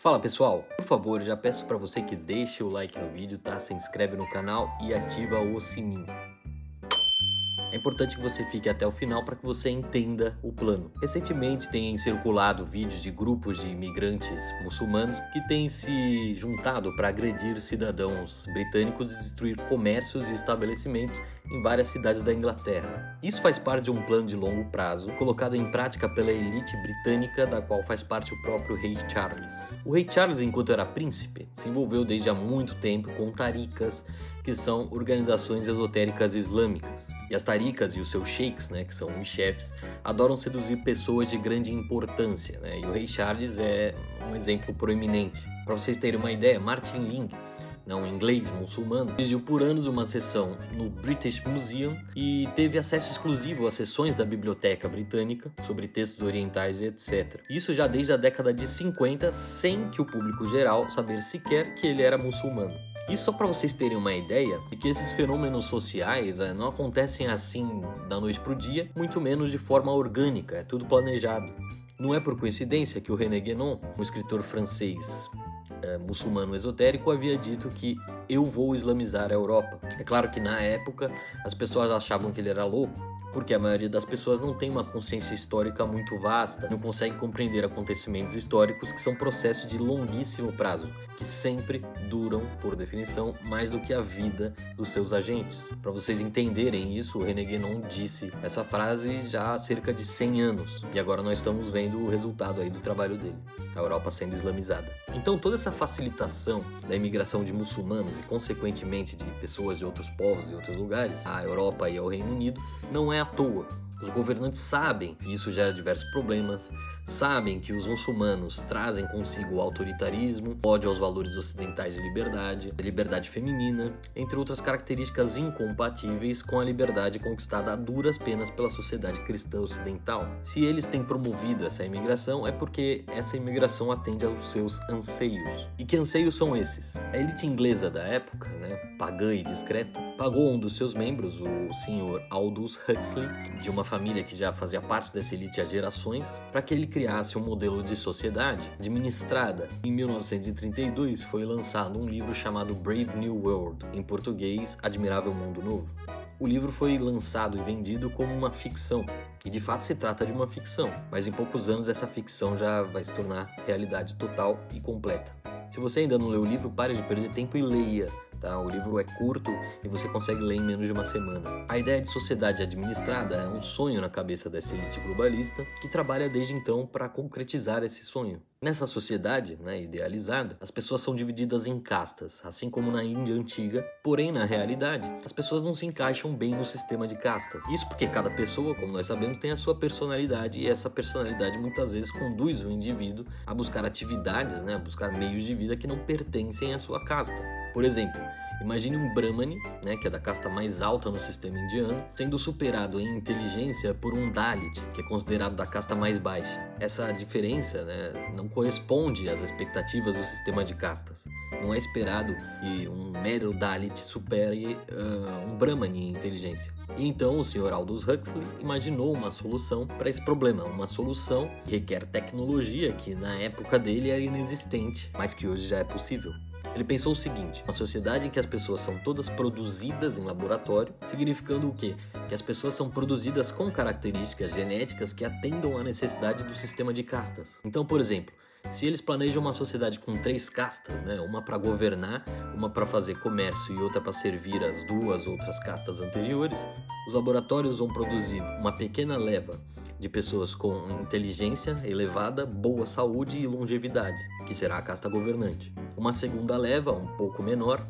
Fala pessoal, por favor, já peço para você que deixe o like no vídeo, tá? Se inscreve no canal e ativa o sininho. É importante que você fique até o final para que você entenda o plano. Recentemente tem circulado vídeos de grupos de imigrantes muçulmanos que têm se juntado para agredir cidadãos britânicos e destruir comércios e estabelecimentos em várias cidades da Inglaterra. Isso faz parte de um plano de longo prazo, colocado em prática pela elite britânica, da qual faz parte o próprio rei Charles. O rei Charles, enquanto era príncipe, se envolveu desde há muito tempo com tarikas, que são organizações esotéricas islâmicas. E as tarikas e os seus sheiks, que são os chefes, adoram seduzir pessoas de grande importância, E o rei Charles é um exemplo proeminente. Para vocês terem uma ideia, Martin Ling, um inglês muçulmano, dirigiu por anos uma sessão no British Museum e teve acesso exclusivo a sessões da Biblioteca Britânica sobre textos orientais e etc. Isso já desde a década de 50, sem que o público geral saber sequer que ele era muçulmano. Isso só para vocês terem uma ideia de que esses fenômenos sociais não acontecem assim da noite para o dia, muito menos de forma orgânica, é tudo planejado. Não é por coincidência que o René Guénon, um escritor francês muçulmano esotérico, havia dito que eu vou islamizar a Europa. É claro que na época as pessoas achavam que ele era louco, porque a maioria das pessoas não tem uma consciência histórica muito vasta, não consegue compreender acontecimentos históricos que são processos de longuíssimo prazo, que sempre duram, por definição, mais do que a vida dos seus agentes. Para vocês entenderem isso, o René Guénon disse essa frase já há cerca de 100 anos, e agora nós estamos vendo o resultado aí do trabalho dele, a Europa sendo islamizada. Então toda essa facilitação da imigração de muçulmanos e consequentemente de pessoas de outros povos e outros lugares à Europa e ao Reino Unido não é à toa. Os governantes sabem que isso gera diversos problemas, sabem que os muçulmanos trazem consigo o autoritarismo, ódio aos valores ocidentais de liberdade feminina, entre outras características incompatíveis com a liberdade conquistada a duras penas pela sociedade cristã ocidental. Se eles têm promovido essa imigração, é porque essa imigração atende aos seus anseios. E que anseios são esses? A elite inglesa da época, pagã e discreta, pagou um dos seus membros, o Sr. Aldous Huxley, de uma família que já fazia parte dessa elite há gerações, para que ele criasse um modelo de sociedade administrada. Em 1932 foi lançado um livro chamado Brave New World, em português, Admirável Mundo Novo. O livro foi lançado e vendido como uma ficção, e de fato se trata de uma ficção, mas em poucos anos essa ficção já vai se tornar realidade total e completa. Se você ainda não leu o livro, pare de perder tempo e leia. O livro é curto e você consegue ler em menos de uma semana. A ideia de sociedade administrada é um sonho na cabeça dessa elite globalista que trabalha desde então para concretizar esse sonho. Nessa sociedade, idealizada, as pessoas são divididas em castas, assim como na Índia antiga, porém na realidade, as pessoas não se encaixam bem no sistema de castas. Isso porque cada pessoa, como nós sabemos, tem a sua personalidade e essa personalidade muitas vezes conduz o indivíduo a buscar atividades, a buscar meios de vida que não pertencem à sua casta. Por exemplo, imagine um Brahmani, que é da casta mais alta no sistema indiano, sendo superado em inteligência por um Dalit, que é considerado da casta mais baixa. Essa diferença não corresponde às expectativas do sistema de castas. Não é esperado que um mero Dalit supere um Brahmani em inteligência. E então o Sr. Aldous Huxley imaginou uma solução para esse problema, uma solução que requer tecnologia que na época dele era inexistente, mas que hoje já é possível. Ele pensou o seguinte: uma sociedade em que as pessoas são todas produzidas em laboratório, significando o quê? Que as pessoas são produzidas com características genéticas que atendam à necessidade do sistema de castas. Então, por exemplo, se eles planejam uma sociedade com 3 castas, uma para governar, uma para fazer comércio e outra para servir as 2 outras castas anteriores, os laboratórios vão produzir uma pequena leva de pessoas com inteligência elevada, boa saúde e longevidade, que será a casta governante. Uma segunda leva, um pouco menor,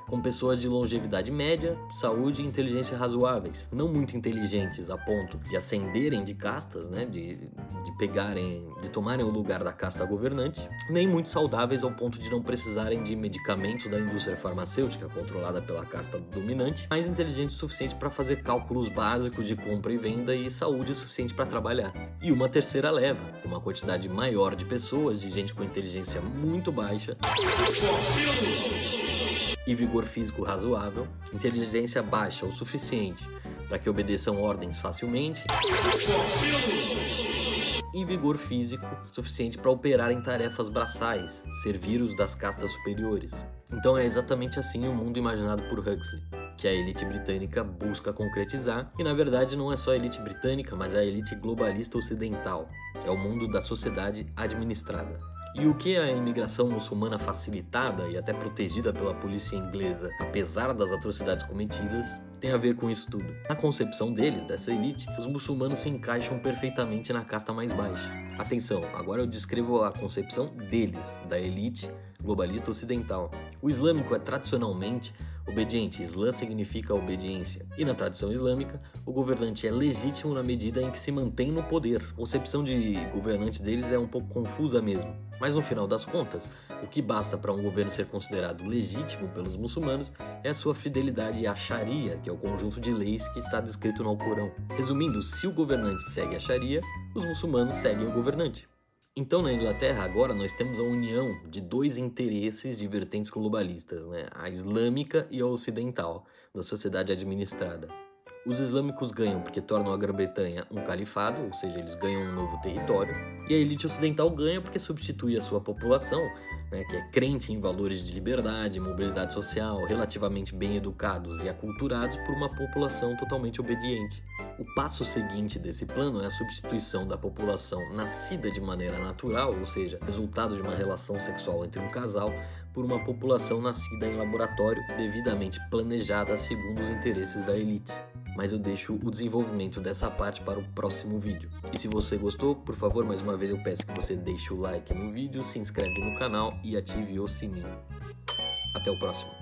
com pessoas de longevidade média, saúde e inteligência razoáveis, não muito inteligentes a ponto de ascenderem de castas, de tomarem o lugar da casta governante, nem muito saudáveis ao ponto de não precisarem de medicamentos da indústria farmacêutica controlada pela casta dominante, mas inteligentes o suficiente para fazer cálculos básicos de compra e venda e saúde suficiente para trabalhar. E uma terceira leva, com uma quantidade maior de pessoas, de gente com inteligência muito baixa e vigor físico razoável, inteligência baixa o suficiente para que obedeçam ordens facilmente e vigor físico suficiente para operar em tarefas braçais, servir os das castas superiores. Então é exatamente assim o mundo imaginado por Huxley, que a elite britânica busca concretizar, e na verdade não é só a elite britânica, mas a elite globalista ocidental. É o mundo da sociedade administrada. E o que a imigração muçulmana facilitada e até protegida pela polícia inglesa, apesar das atrocidades cometidas, tem a ver com isso tudo? Na concepção deles, dessa elite, os muçulmanos se encaixam perfeitamente na casta mais baixa. Atenção, agora eu descrevo a concepção deles, da elite globalista ocidental. O islâmico é tradicionalmente obediente. Islã significa obediência. E na tradição islâmica, o governante é legítimo na medida em que se mantém no poder. A concepção de governante deles é um pouco confusa mesmo. Mas no final das contas, o que basta para um governo ser considerado legítimo pelos muçulmanos é a sua fidelidade à Sharia, que é o conjunto de leis que está descrito no Alcorão. Resumindo, se o governante segue a Sharia, os muçulmanos seguem o governante. Então, na Inglaterra, agora nós temos a união de dois interesses de vertentes globalistas, né? A islâmica e a ocidental, da sociedade administrada. Os islâmicos ganham porque tornam a Grã-Bretanha um califado, ou seja, eles ganham um novo território, e a elite ocidental ganha porque substitui a sua população, né, que é crente em valores de liberdade, mobilidade social, relativamente bem educados e aculturados, por uma população totalmente obediente. O passo seguinte desse plano é a substituição da população nascida de maneira natural, ou seja, resultado de uma relação sexual entre um casal, por uma população nascida em laboratório, devidamente planejada segundo os interesses da elite. Mas eu deixo o desenvolvimento dessa parte para o próximo vídeo. E se você gostou, por favor, mais uma vez eu peço que você deixe o like no vídeo, se inscreve no canal e ative o sininho. Até o próximo.